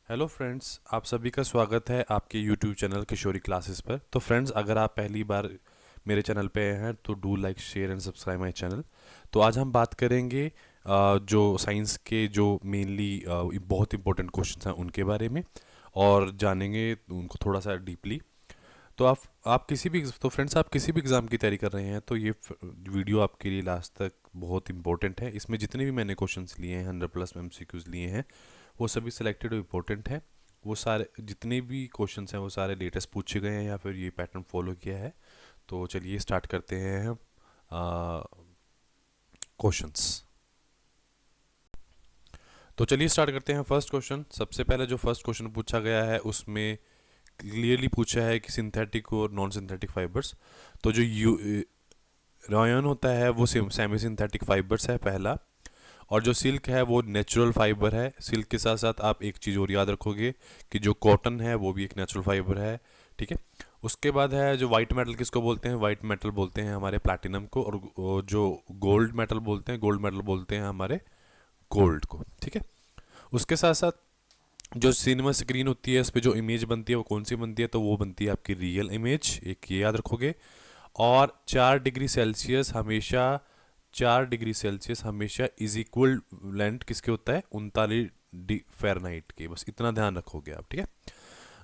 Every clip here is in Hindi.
हेलो फ्रेंड्स, आप सभी का स्वागत है आपके यूट्यूब चैनल किशोरी क्लासेस पर। तो फ्रेंड्स, अगर आप पहली बार मेरे चैनल पे आए हैं तो do like share and subscribe my channel. तो आज हम बात करेंगे जो साइंस के जो मेनली बहुत इंपॉर्टेंट क्वेश्चंस हैं उनके बारे में और जानेंगे उनको थोड़ा सा डीपली। तो आप किसी भी तो फ्रेंड्स, आप किसी भी एग्ज़ाम की तैयारी कर रहे हैं तो ये वीडियो आपके लिए लास्ट तक बहुत इंपॉर्टेंट है। इसमें जितने भी मैंने क्वेश्चंस लिए हैं, 100+ MCQs लिए हैं, वो सभी सिलेक्टेड और इम्पोर्टेंट हैं। वो सारे जितने भी क्वेश्चंस हैं वो सारे लेटेस्ट पूछे गए हैं या फिर ये पैटर्न फॉलो किया है। तो चलिए स्टार्ट करते हैं हम क्वेश्चंस। तो चलिए स्टार्ट करते हैं फर्स्ट क्वेश्चन। सबसे पहले जो फर्स्ट क्वेश्चन पूछा गया है उसमें क्लियरली पूछा है कि सिंथेटिक और नॉन सिंथेटिक फाइबर्स। तो जो यू रायन होता है वो सेमी सिंथेटिक फाइबर्स है पहला। और जो सिल्क है वो नेचुरल फाइबर है। सिल्क के साथ साथ आप एक चीज़ और याद रखोगे कि जो कॉटन है वो भी एक नेचुरल फाइबर है। ठीक है। उसके बाद है जो वाइट मेटल, किसको बोलते हैं? वाइट मेटल बोलते हैं हमारे प्लैटिनम को। और जो गोल्ड मेटल बोलते हैं, गोल्ड मेटल बोलते हैं हमारे गोल्ड को। ठीक है। उसके साथ साथ जो सिनेमा स्क्रीन होती है उस पर जो इमेज बनती है वो कौन सी बनती है? तो वो बनती है आपकी रियल इमेज, एक ये याद रखोगे। और 4 डिग्री सेल्सियस हमेशा इज इक्वल लेंथ किसके होता है? 39 फ़ारेनहाइट के। बस इतना ध्यान रखोगे आप। ठीक है।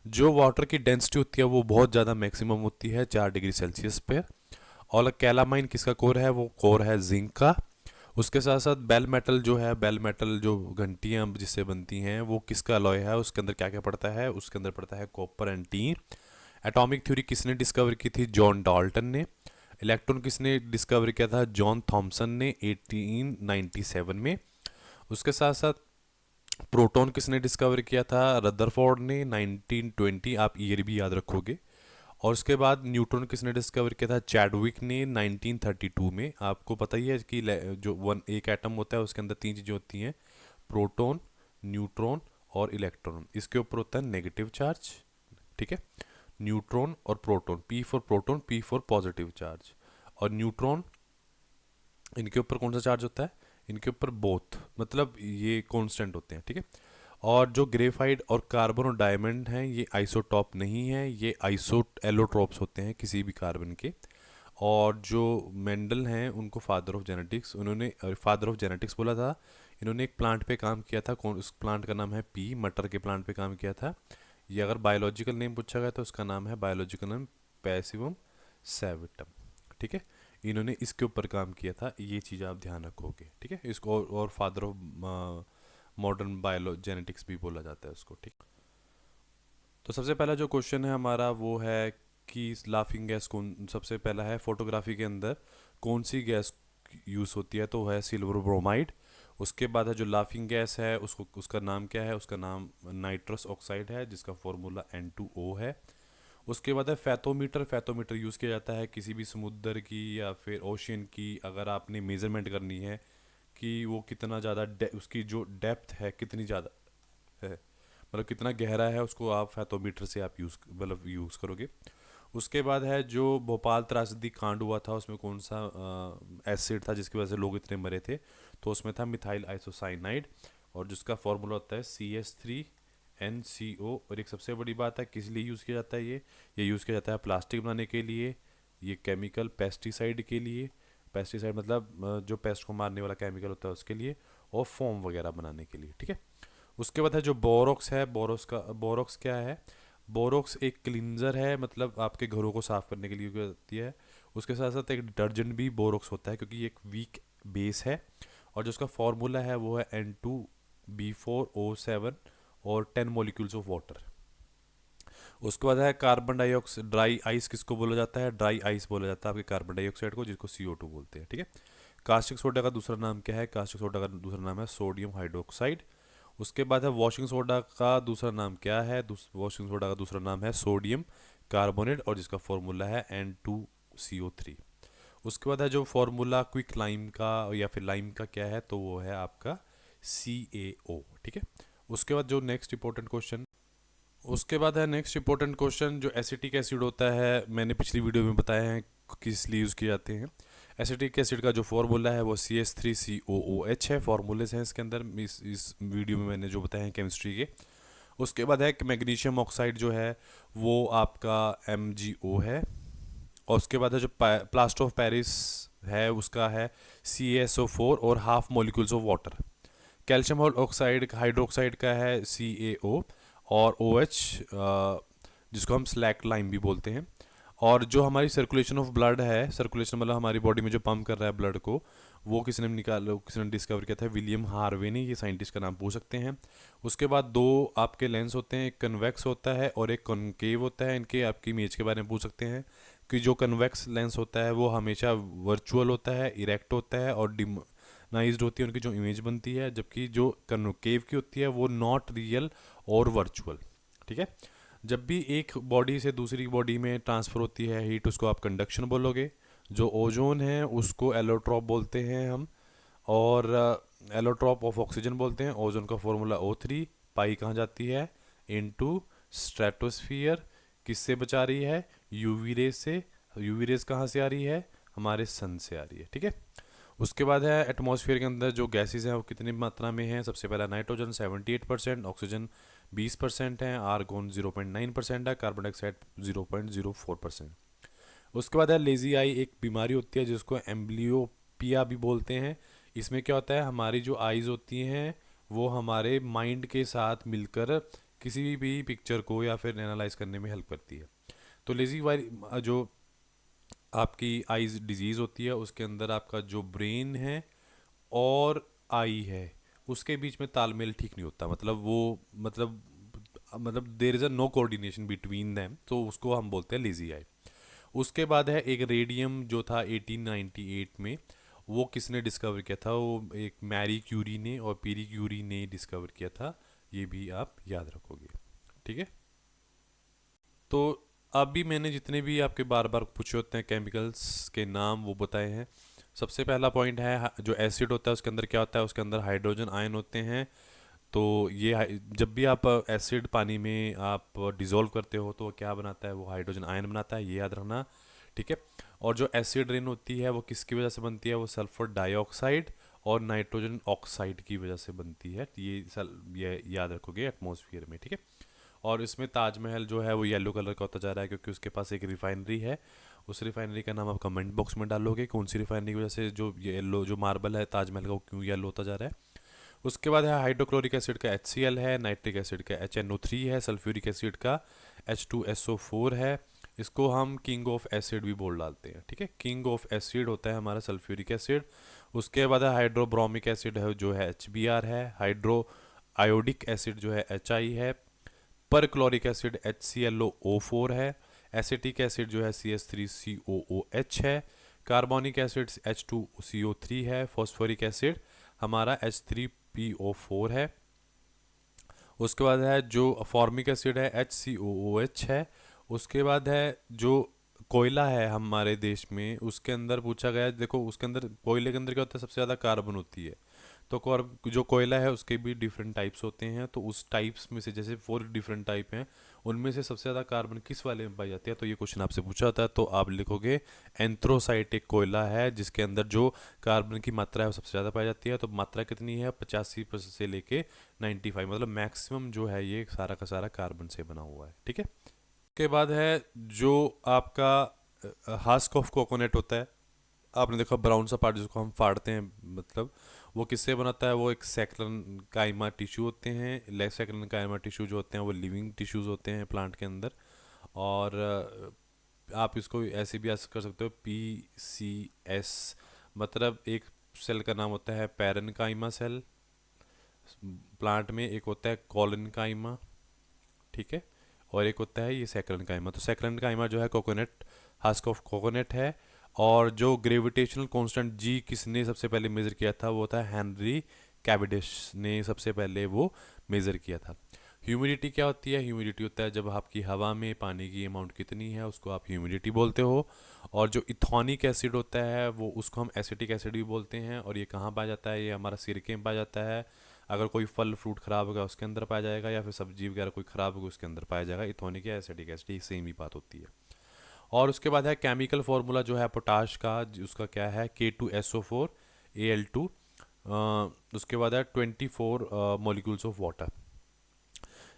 जो वाटर की डेंसिटी होती है वो बहुत ज़्यादा मैक्सिमम होती है 4 डिग्री सेल्सियस पे। और कैलामाइन किसका कोर है? वो कोर है जिंक का। उसके साथ साथ बेल मेटल जो है, बेल मेटल जो घंटियाँ जिससे बनती हैं वो किसका अलॉय है? उसके अंदर क्या क्या पड़ता है? उसके अंदर पड़ता है copper and teen. Atomic theory किसने डिस्कवर की थी? जॉन डाल्टन ने। इलेक्ट्रॉन किसने डिस्कवर किया था? जॉन थॉमसन ने 1897 में। उसके साथ साथ प्रोटॉन किसने डिस्कवर किया था? रदरफोर्ड ने 1920। आप ईयर भी याद रखोगे। और उसके बाद न्यूट्रॉन किसने डिस्कवर किया था? चैडविक ने 1932 में। आपको पता ही है कि जो वन एक एटम होता है उसके अंदर 3 चीज़ें होती हैं: प्रोटॉन, न्यूट्रॉन और इलेक्ट्रॉन। इसके ऊपर होता है नेगेटिव चार्ज। ठीक है। न्यूट्रॉन और proton, P for proton, P for positive charge. और न्यूट्रॉन, इनके ऊपर कौन सा चार्ज होता है? इनके ऊपर बोथ, मतलब ये कांस्टेंट होते हैं। ठीक है। और जो ग्रेफाइट और कार्बन और डायमंड हैं ये आइसोटॉप नहीं है, ये आइसो एलोट्रोप्स होते हैं किसी भी कार्बन के। और जो मेंडल हैं उनको फादर ऑफ जेनेटिक्स, उन्होंने फादर ऑफ जेनेटिक्स बोला था। इन्होंने एक प्लांट पे काम किया था। कौन? उस प्लांट का नाम है पी, मटर के प्लांट पे काम किया था। ये अगर बायोलॉजिकल नेम पूछा गया तो उसका नाम है, बायोलॉजिकल नेम, पैसिवम सैविटम। ठीक है। इन्होंने इसके ऊपर काम किया था, ये चीज़ आप ध्यान रखोगे। ठीक है। इसको और father of modern bio genetics भी बोला जाता है उसको। ठीक। तो सबसे पहला जो क्वेश्चन है हमारा वो है कि लाफिंग गैस कौन? सबसे पहला है फोटोग्राफी के अंदर कौन सी गैस यूज़ होती है? तो है सिल्वर ब्रोमाइड। उसके बाद है जो लाफिंग गैस है उसको, उसका नाम क्या है? उसका नाम नाइट्रस ऑक्साइड है जिसका फॉर्मूला N2O है। उसके बाद है फैथोमीटर। फैथोमीटर यूज़ किया जाता है किसी भी समुद्र की या फिर ओशियन की, अगर आपने मेजरमेंट करनी है कि वो कितना ज़्यादा उसकी जो डेप्थ है कितनी ज़्यादा है, मतलब कितना गहरा है, उसको आप फैथोमीटर से आप यूज़ करोगे। उसके बाद है जो भोपाल त्रासदी कांड हुआ था उसमें कौन सा एसिड था जिसकी वजह से लोग इतने मरे थे? तो उसमें था मिथाइल आइसोसाइनाइड। और जिसका फॉर्मूला होता है CH3NCO। और एक सबसे बड़ी बात है किस लिए यूज़ किया जाता है ये यूज़ किया जाता है प्लास्टिक बनाने के लिए। ये केमिकल पेस्टिसाइड के लिए, पेस्टिसाइड मतलब जो पेस्ट को मारने वाला केमिकल होता है उसके लिए। और फोम वगैरह बनाने के लिए। ठीक है। उसके बाद है जो बोरोक्स है, बोरोक्स क्या है? बोरोक्स एक क्लींजर है, मतलब आपके घरों को साफ करने के लिए उपयोग होती है। उसके साथ साथ एक डिटर्जेंट भी बोरोक्स होता है क्योंकि ये एक वीक बेस है। और जो उसका फॉर्मूला है वो है N2B4O7 और 10 मॉलिक्यूल्स ऑफ वाटर। उसके बाद है कार्बन डाइऑक्साइड। ड्राई आइस किसको बोला जाता है? ड्राई आइस बोला जाता है आपके कार्बन डाइऑक्साइड को, जिसको CO2 बोलते हैं। ठीक है। कास्टिक सोडा का दूसरा नाम क्या है? कास्टिक सोडा का दूसरा नाम है सोडियम हाइड्रोक्साइड। उसके बाद है वॉशिंग सोडा का दूसरा नाम क्या है? वॉशिंग सोडा का दूसरा नाम है सोडियम कार्बोनेट और जिसका फॉर्मूला है N2CO3। उसके बाद है जो फॉर्मूला क्विक लाइम का या फिर लाइम का क्या है? तो वो है आपका CaO। ठीक है। उसके बाद जो नेक्स्ट इंपॉर्टेंट क्वेश्चन, उसके बाद है नेक्स्ट इंपॉर्टेंट क्वेश्चन जो एसिटिक एसिड होता है, मैंने पिछली वीडियो में बताया है किस लिए यूज़ किए जाते हैं। एसिटिक एसिड का जो फॉर्मूला है वो CH3COOH है। फॉर्मूलेस हैं इसके अंदर, इस वीडियो में मैंने जो बताए हैं केमिस्ट्री के। उसके बाद है कि मैग्नीशियम ऑक्साइड जो है वो आपका MgO है। और उसके बाद है जो प्लास्टर ऑफ पेरिस है उसका है CaSO4 और half molecules of water. Calcium oxide hydroxide का है CaO और OH, जिसको हम स्लैक लाइम भी बोलते हैं। और जो हमारी सर्कुलेशन ऑफ ब्लड है, सर्कुलेशन मतलब हमारी बॉडी में जो पंप कर रहा है ब्लड को, वो किसने डिस्कवर किया था? विलियम हार्वे ने। ये साइंटिस्ट का नाम पूछ सकते हैं। उसके बाद दो आपके लेंस होते हैं, एक कन्वेक्स होता है और एक कॉनकेव होता है। इनके आपकी इमेज के बारे में पूछ सकते हैं कि जो कन्वेक्स लेंस होता है वो हमेशा वर्चुअल होता है, इरेक्ट होता है और डिमोनाइज्ड होती है उनकी जो इमेज बनती है, जबकि जो कन्केव की होती है वो नॉट रियल और वर्चुअल। ठीक है। जब भी एक बॉडी से दूसरी बॉडी में ट्रांसफ़र होती है हीट, उसको आप कंडक्शन बोलोगे। जो ओजोन है उसको एलोट्रॉप बोलते हैं हम। और एलोट्रॉप ऑफ ऑक्सीजन बोलते हैं। ओजोन का फॉर्मूला O3। पाई कहाँ जाती है? Into stratosphere. किससे बचा रही है? यूवी रेज से। यूवी रेज कहाँ से आ रही है? हमारे सन से आ रही है। ठीक है। उसके बाद है एटमॉस्फेयर के अंदर जो गैसेस हैं वो कितनी मात्रा में हैं? सबसे पहला नाइट्रोजन 78%, ऑक्सीजन 20% है, आर्गोन 0.9% है, कार्बन डाइऑक्साइड 0.04%। उसके बाद है लेजी आई, एक बीमारी होती है जिसको एम्ब्लियोपिया भी बोलते हैं। इसमें क्या होता है? हमारी जो आइज़ होती हैं वो हमारे माइंड के साथ मिलकर किसी भी पिक्चर को या फिर एनालाइज करने में हेल्प करती है। तो लेजी वाई जो आपकी आइज डिजीज़ होती है उसके अंदर आपका जो ब्रेन है और आई है उसके बीच में तालमेल ठीक नहीं होता। मतलब वो मतलब there is a no coordination between them, तो उसको हम बोलते हैं लेजी आई। उसके बाद है एक रेडियम जो था 1898 में, वो किसने डिस्कवर किया था? वो एक मैरी क्यूरी ने और पीरी क्यूरी ने डिस्कवर किया था। ये भी आप याद रखोगे। ठीक है। तो अभी मैंने जितने भी आपके बार बार पूछे होते हैं केमिकल्स के नाम वो बताए हैं। सबसे पहला पॉइंट है जो एसिड होता है उसके अंदर क्या होता है? उसके अंदर हाइड्रोजन आयन होते हैं। तो ये जब भी आप एसिड पानी में आप डिज़ोल्व करते हो तो वो क्या बनाता है? वो हाइड्रोजन आयन बनाता है, ये याद रखना। ठीक है। और जो एसिड रेन होती है वो किसकी वजह से बनती है? वो सल्फर डाइऑक्साइड और नाइट्रोजन ऑक्साइड की वजह से बनती है। ये याद रखोगे एटमॉस्फेयर में। ठीक है। और इसमें ताजमहल जो है वो येलो कलर का होता जा रहा है क्योंकि उसके पास एक रिफाइनरी है। उस रिफाइनरी का नाम आप कमेंट बॉक्स में डालोगे, कौन सी रिफाइनरी की वजह से जो येलो जो मार्बल है ताजमहल का वो क्यों येलो होता जा रहा है। उसके बाद है हाइड्रोक्लोरिक एसिड का HCl है, नाइट्रिक एसिड का HNO3 है, सल्फ्यूरिक एसिड का H2SO4 है। इसको हम किंग ऑफ एसिड भी बोल डालते हैं। ठीक है। किंग ऑफ एसिड होता है हमारा सल्फ्यूरिक एसिड। उसके बाद है हाइड्रोब्रोमिक एसिड है जो है HBr है। हाइड्रो आयोडिक एसिड जो है HI है। पर क्लोरिक एसिड HClO4 है। एसिटिक एसिड जो है CH3COOH है। कार्बोनिक एसिड H2CO3 है। फॉस्फोरिक एसिड हमारा H3PO4 है। उसके बाद है जो फॉर्मिक एसिड है HCOOH है। उसके बाद है जो कोयला है हमारे देश में, उसके अंदर पूछा गया है, देखो उसके अंदर कोयले के अंदर क्या होता है? सबसे ज़्यादा कार्बन होती है। तो जो कोयला है उसके भी डिफरेंट टाइप्स होते हैं। तो उस टाइप्स में से जैसे 4 डिफरेंट टाइप हैं, उनमें से सबसे ज़्यादा कार्बन किस वाले में पाई जाती है? तो ये क्वेश्चन आपसे पूछा जाता है तो आप लिखोगे एंथ्रोसाइट एक कोयला है जिसके अंदर जो कार्बन की मात्रा है वो सबसे ज़्यादा पाई जाती है। तो मात्रा कितनी है? 85% से लेके 95, मतलब मैक्सिमम जो है ये सारा का सारा कार्बन से बना हुआ है। ठीक है। के बाद है जो आपका हस्क ऑफ कोकोनट होता है, आपने देखा ब्राउन सा पार्ट जिसको हम फाड़ते हैं, मतलब वो किससे बनाता है? वो एक सैकलन काइमा टिश्यू होते हैं। लेग सैकलन काइमा टिश्यू जो होते हैं वो लिविंग टिश्यूज होते हैं प्लांट के अंदर। और आप इसको ऐसे भी कर सकते हो PCS, मतलब एक सेल का नाम होता है पैरन काइमा सेल प्लांट में, एक होता है कॉलन काइमा। ठीक है। और एक होता है ये सैकरन काइमा। तो सैकरन काइमा जो है कोकोनट, हस्क ऑफ कोकोनट है। और जो ग्रेविटेशनल कांस्टेंट जी किसने सबसे पहले मेजर किया था? वो था हेनरी कैविडिश ने सबसे पहले वो मेजर किया था। ह्यूमिडिटी क्या होती है? ह्यूमिडिटी होता है जब आपकी हवा में पानी की अमाउंट कितनी है, उसको आप ह्यूमिडिटी बोलते हो। और जो इथॉनिक एसिड होता है वो उसको हम एसिटिक एसिड भी बोलते हैं। और ये कहाँ पाया जाता है? ये हमारा सिरके में पाया जाता है। अगर कोई फल फ्रूट खराब होगा उसके अंदर पाया जाएगा, या फिर सब्जी वगैरह कोई खराब होगी उसके अंदर पाया जाएगा। इथोनिक या एसिटिक एसिड सेम ही बात होती है। और उसके बाद है केमिकल फार्मूला जो है पोटाश का, उसका क्या है? K2SO4 Al2। उसके बाद है 24 मॉलिक्यूल्स ऑफ वाटर।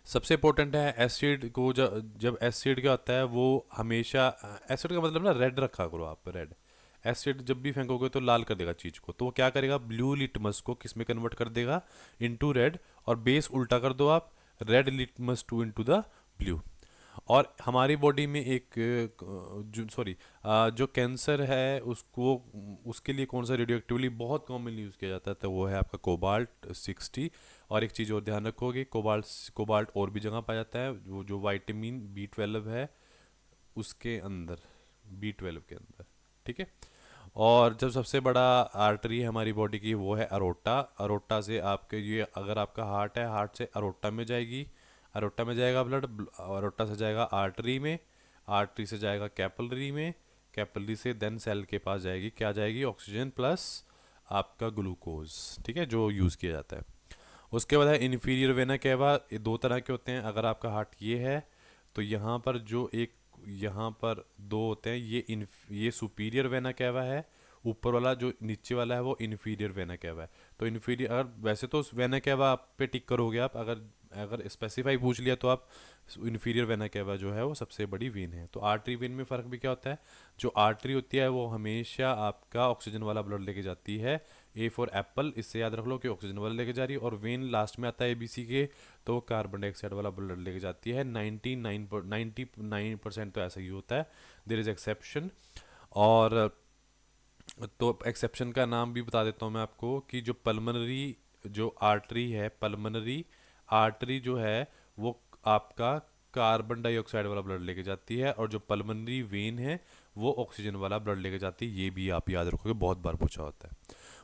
सबसे इम्पोर्टेंट है एसिड को, जब एसिड क्या होता है वो हमेशा, एसिड का मतलब ना रेड रखा करो आप, रेड। एसिड जब भी फेंकोगे तो लाल कर देगा चीज़ को, तो वो क्या करेगा, ब्लू लिटमस को किस में कन्वर्ट कर देगा, इनटू रेड। और बेस उल्टा कर दो आप, red litmus to into the blue. और हमारी बॉडी में एक जो सॉरी जो कैंसर है उसको, उसके लिए कौन सा रेडियो एक्टिवली बहुत कॉमनली यूज़ किया जाता है, तो वो है आपका कोबाल्ट 60। और एक चीज़ और ध्यान रखोगे, कोबाल्ट कोबाल्ट और भी जगह पाया जाता है, वो जो विटामिन B12 है उसके अंदर, B12 के अंदर, ठीक है। और जब सबसे बड़ा आर्टरी है हमारी बॉडी की वो है अरोटा। अरोटा से आपके ये, अगर आपका हार्ट है, हार्ट से अरोटा में जाएगी, अरोटा में जाएगा ब्लड, अरोटा से जाएगा आर्टरी में, आर्टरी से जाएगा कैपिलरी में, कैपिलरी से देन सेल के पास जाएगी, क्या जाएगी, ऑक्सीजन प्लस आपका ग्लूकोज, ठीक है, जो यूज़ किया जाता है। उसके बाद है इन्फीरियर वेना केवा। ये दो तरह के होते हैं, अगर आपका हार्ट ये है तो यहाँ पर जो एक, यहाँ पर दो होते हैं, ये सुपीरियर वेना केवा है, ऊपर वाला जो नीचे वाला है वो इन्फीरियर वेना केवा है। तो इन्फीरियर, अगर वैसे तो वेना केवा आप पे टिक करोगे आप, अगर अगर स्पेसिफाई पूछ लिया तो आप इन्फीरियर वेना केवा जो है वो सबसे बड़ी वेन है। तो आर्टरी वेन में फ़र्क भी क्या होता है, जो आर्टरी होती है वो हमेशा आपका ऑक्सीजन वाला ब्लड लेके जाती है, ए फॉर एप्पल, इससे याद रख लो कि ऑक्सीजन वाला लेके जा रही है। और वेन लास्ट में आता है ABC के, तो वो कार्बन डाइऑक्साइड वाला ब्लड लेके जाती है। 99% तो ऐसा ही होता है, देर इज़ एक्सेप्शन। और तो एक्सेप्शन का नाम भी बता देता हूँ मैं आपको, कि जो पल्मनरी, जो आर्टरी है, पल्मनरी आर्टरी जो है वो आपका कार्बन डाइऑक्साइड वाला ब्लड लेके जाती है, और जो पल्मनरी वेन है वो ऑक्सीजन वाला ब्लड लेके जाती है। ये भी आप याद रखोगे, बहुत बार पूछा होता है।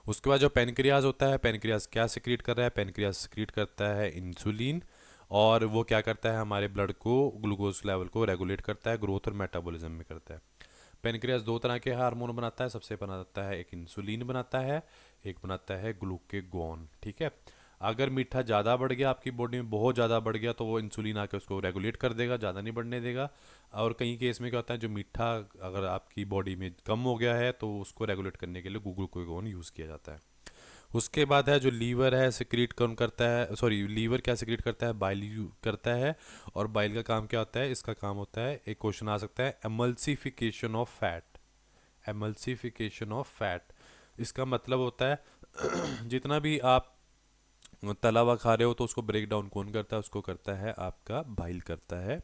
उसके बाद जो पेनक्रियाज होता है, पेनक्रियाज क्या सिक्रीट कर रहा है, पेनक्रियाज सिक्रीट करता है इंसुलिन। और वो क्या करता है, हमारे ब्लड को, ग्लूकोज लेवल को रेगुलेट करता है, ग्रोथ और मेटाबॉलिज्म में करता है। पेनक्रियाज दो तरह के हार्मोन बनाता है, सबसे बनाता है, एक इंसुलिन बनाता है, एक बनाता है ग्लूकेगॉन, ठीक है। अगर मीठा ज़्यादा बढ़ गया आपकी बॉडी में, बहुत ज़्यादा बढ़ गया, तो वो इंसुलिन आके उसको रेगुलेट कर देगा, ज़्यादा नहीं बढ़ने देगा। और कई केस में क्या होता है, जो मीठा अगर आपकी बॉडी में कम हो गया है तो उसको रेगुलेट करने के लिए ग्लूकेगॉन यूज़ किया जाता है। उसके बाद है जो लीवर है, सिक्रीट कौन करता है, सॉरी, लीवर क्या सिक्रीट करता है, बाइल करता है। और बाइल का काम क्या होता है, इसका काम होता है, एक क्वेश्चन आ सकता है, emulsification of fat. Emulsification of fat, इसका मतलब होता है जितना भी आप तला हुआ खा रहे हो तो उसको ब्रेक डाउन कौन करता है, उसको करता है आपका बाइल करता है।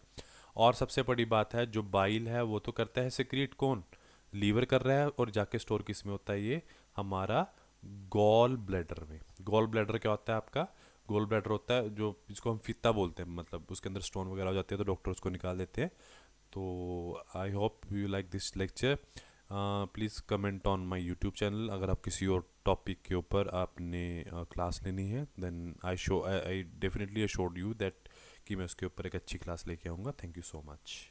और सबसे बड़ी बात है, जो बाइल है वो तो करता है सिक्रीट कौन, लीवर कर रहा है, और जाके स्टोर किस में होता है, ये हमारा गॉल ब्लैडर में। गॉल ब्लैडर क्या होता है आपका, गॉल ब्लैडर होता है जो, जिसको हम फित्ता बोलते हैं, मतलब उसके अंदर स्टोन वगैरह हो जाते हैं तो डॉक्टर उसको निकाल देते हैं। तो I hope you like this lecture. Please comment on my YouTube channel, अगर आप किसी और टॉपिक के ऊपर आपने क्लास लेनी है, then I definitely assured you that कि मैं उसके ऊपर एक अच्छी क्लास लेके आऊँगा। Thank you so much.